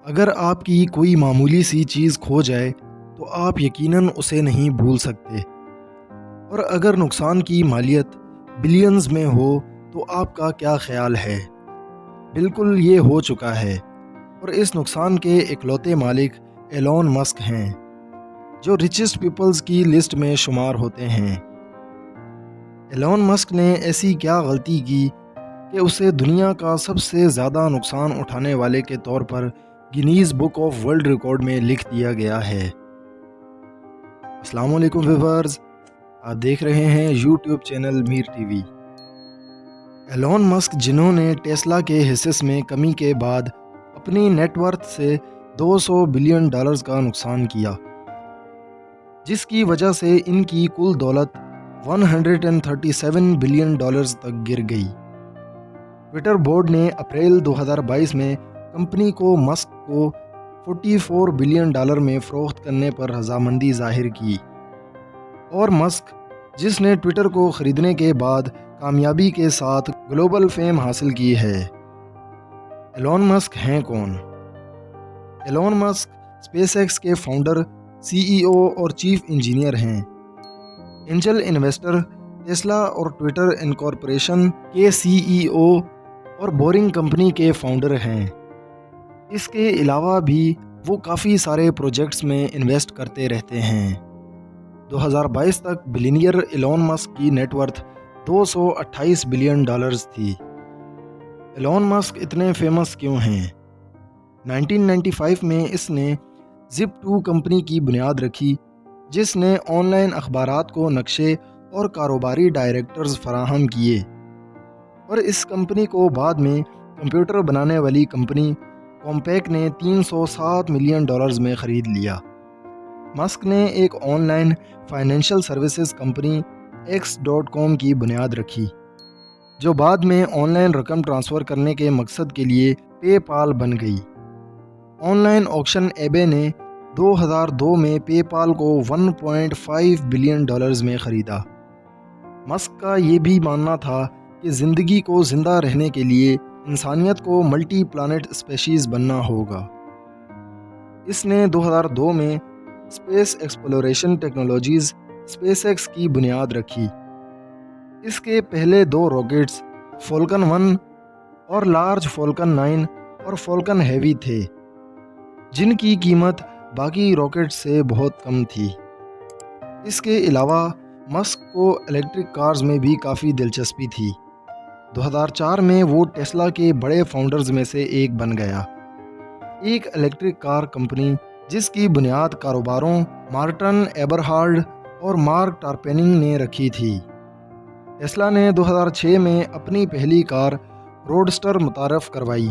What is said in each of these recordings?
اگر آپ کی کوئی معمولی سی چیز کھو جائے تو آپ یقیناً اسے نہیں بھول سکتے، اور اگر نقصان کی مالیت بلینز میں ہو تو آپ کا کیا خیال ہے؟ بالکل یہ ہو چکا ہے، اور اس نقصان کے اکلوتے مالک ایلون مسک ہیں، جو ریچسٹ پیپلز کی لسٹ میں شمار ہوتے ہیں۔ ایلون مسک نے ایسی کیا غلطی کی کہ اسے دنیا کا سب سے زیادہ نقصان اٹھانے والے کے طور پر Guinness book of world record میں لکھ دیا گیا ہے؟ السلام علیکم ویورز، آپ دیکھ رہے ہیں یوٹیوب چینل میر ٹی وی۔ ایلون مسک، جنہوں نے ٹیسلا کے حصص میں کمی کے بعد اپنی نیٹ ورتھ سے $200 بلین کا نقصان کیا، جس کی وجہ سے ان کی کل دولت $137 بلین تک گر گئی۔ ٹویٹر بورڈ نے اپریل 2022 میں کمپنی کو مسک کو $44 بلین میں فروخت کرنے پر رضامندی ظاہر کی، اور مسک، جس نے ٹویٹر کو خریدنے کے بعد کامیابی کے ساتھ گلوبل فیم حاصل کی ہے۔ ایلون مسک ہیں کون؟ ایلون مسک اسپیس ایکس کے فاؤنڈر، سی ای او اور چیف انجینئر ہیں۔ اینجل انویسٹر، ٹیسلا اور ٹویٹر انکارپوریشن کے سی ای او اور بورنگ کمپنی کے فاؤنڈر ہیں۔ اس کے علاوہ بھی وہ کافی سارے پروجیکٹس میں انویسٹ کرتے رہتے ہیں۔ 2022 تک بلینئر ایلون مسک کی نیٹ ورتھ $228 بلین تھی۔ ایلون مسک اتنے فیمس کیوں ہیں؟ 1995 میں اس نے زپ2 کمپنی کی بنیاد رکھی، جس نے آن لائن اخبارات کو نقشے اور کاروباری ڈائریکٹرز فراہم کیے، اور اس کمپنی کو بعد میں کمپیوٹر بنانے والی کمپنی کمپیک نے $307 ملین میں خرید لیا۔ مسک نے ایک on line financial services company X.com کی بنیاد رکھی، جو بعد میں آن لائن رقم ٹرانسفر کرنے کے مقصد کے لیے پے پال بن گئی۔ آن لائن آکشن ایبے نے 2002 میں پے پال کو $1.5 بلین میں خریدا۔ مسک کا یہ بھی ماننا تھا کہ زندگی کو زندہ رہنے کے لیے انسانیت کو ملٹی پلانٹ اسپیشیز بننا ہوگا۔ اس نے 2002 میں space exploration technologies space x کی بنیاد رکھی۔ اس کے پہلے 2 راکٹس فالکن 1 اور لارج فالکن 9 اور فالکن ہیوی تھے، جن کی قیمت باقی راکٹ سے بہت کم تھی۔ اس کے علاوہ مسک کو الیکٹرک کارز میں بھی کافی دلچسپی تھی۔ 2004 میں وہ ٹیسلا کے بڑے فاؤنڈرز میں سے ایک بن گیا، ایک الیکٹرک کار کمپنی جس کی بنیاد کاروباروں مارٹن ایبرہارڈ اور مارک ٹارپیننگ نے رکھی تھی۔ ٹیسلا نے 2006 میں اپنی پہلی کار روڈسٹر متعارف کروائی،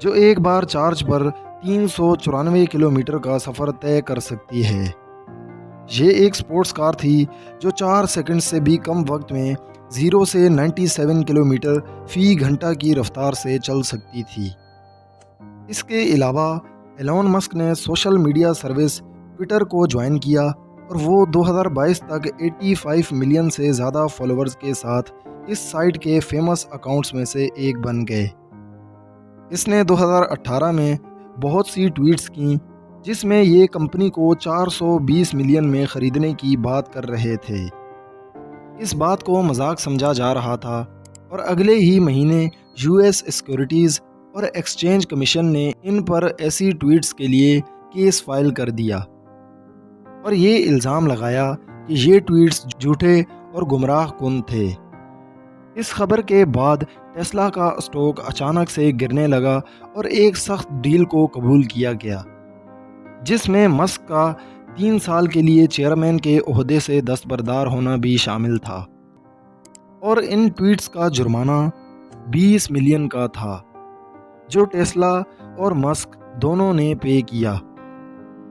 جو ایک بار چارج پر 394 کلومیٹر کا سفر طے کر سکتی ہے۔ یہ ایک سپورٹس کار تھی جو 4 سیکنڈ سے بھی کم وقت میں 0 سے 97 کلومیٹر فی گھنٹہ کی رفتار سے چل سکتی تھی۔ اس کے علاوہ ایلون مسک نے سوشل میڈیا سروس ٹویٹر کو جوائن کیا، اور وہ 2022 تک 85 ملین سے زیادہ فالوورز کے ساتھ اس سائٹ کے فیمس اکاؤنٹس میں سے ایک بن گئے۔ اس نے 2018 میں بہت سی ٹویٹس کیں، جس میں یہ کمپنی کو 420 ملین میں خریدنے کی بات کر رہے تھے۔ اس بات کو مذاق سمجھا جا رہا تھا، اور اگلے ہی مہینے US سیکیورٹیز اور ایکسچینج کمیشن نے ان پر ایسی ٹویٹس کے لیے کیس فائل کر دیا، اور یہ الزام لگایا کہ یہ ٹویٹس جھوٹے اور گمراہ کن تھے۔ اس خبر کے بعد ٹیسلا کا اسٹاک اچانک سے گرنے لگا، اور ایک سخت ڈیل کو قبول کیا گیا، جس میں مسک کا 3 سال کے لیے چیئرمین کے عہدے سے دستبردار ہونا بھی شامل تھا، اور ان ٹویٹس کا جرمانہ 20 ملین کا تھا، جو ٹیسلا اور مسک دونوں نے پے کیا۔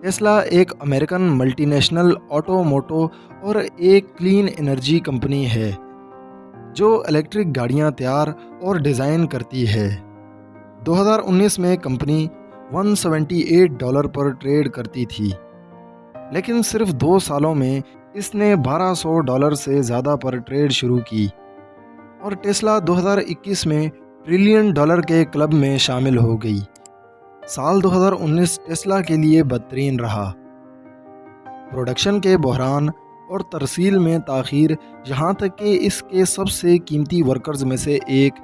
ٹیسلا ایک امریکن ملٹی نیشنل آٹوموٹو اور ایک کلین انرجی کمپنی ہے، جو الیکٹرک گاڑیاں تیار اور ڈیزائن کرتی ہے۔ 2019 میں کمپنی $178 پر ٹریڈ کرتی تھی، لیکن صرف 2 سالوں میں اس نے $1200 سے زیادہ پر ٹریڈ شروع کی، اور ٹیسلا 2021 میں $1 ٹریلین کے کلب میں شامل ہو گئی۔ سال 2019 ٹیسلا کے لیے بدترین رہا۔ پروڈکشن کے بحران اور ترسیل میں تاخیر، یہاں تک کہ اس کے سب سے قیمتی ورکرز میں سے ایک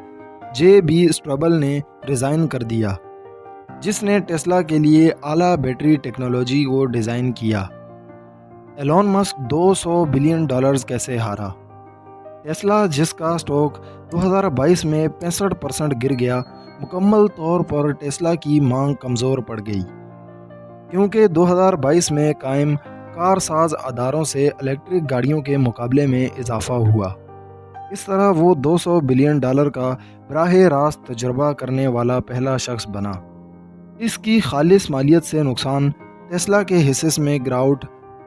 جے بی اسٹربل نے ریزائن کر دیا، جس نے ٹیسلا کے لیے اعلیٰ بیٹری ٹیکنالوجی کو ڈیزائن کیا۔ ایلون مسک $200 بلین کیسے ہارا؟ ٹیسلا، جس کا سٹاک 2022 میں 65% گر گیا، مکمل طور پر ٹیسلا کی مانگ کمزور پڑ گئی، کیونکہ 2022 میں قائم کار ساز اداروں سے الیکٹرک گاڑیوں کے مقابلے میں اضافہ ہوا۔ اس طرح وہ $200 بلین کا براہ راست تجربہ کرنے والا پہلا شخص بنا۔ اس کی خالص مالیت سے نقصان، ٹیسلا کے حصص میں گراوٹ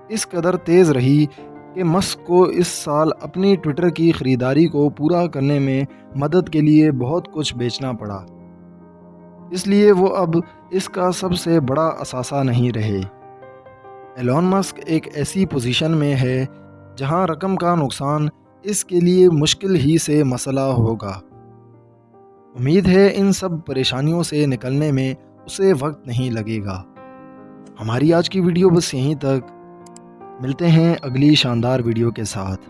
اس قدر تیز رہی کہ مسک کو اس سال اپنی ٹویٹر کی خریداری کو پورا کرنے میں مدد کے لیے بہت کچھ بیچنا پڑا، اس لیے وہ اب اس کا سب سے بڑا اثاثہ نہیں رہے۔ ایلون مسک ایک ایسی پوزیشن میں ہے جہاں رقم کا نقصان اس کے لیے مشکل ہی سے مسئلہ ہوگا۔ امید ہے ان سب پریشانیوں سے نکلنے میں اسے وقت نہیں لگے گا۔ ہماری آج کی ویڈیو بس یہیں تک، ملتے ہیں اگلی شاندار ویڈیو کے ساتھ۔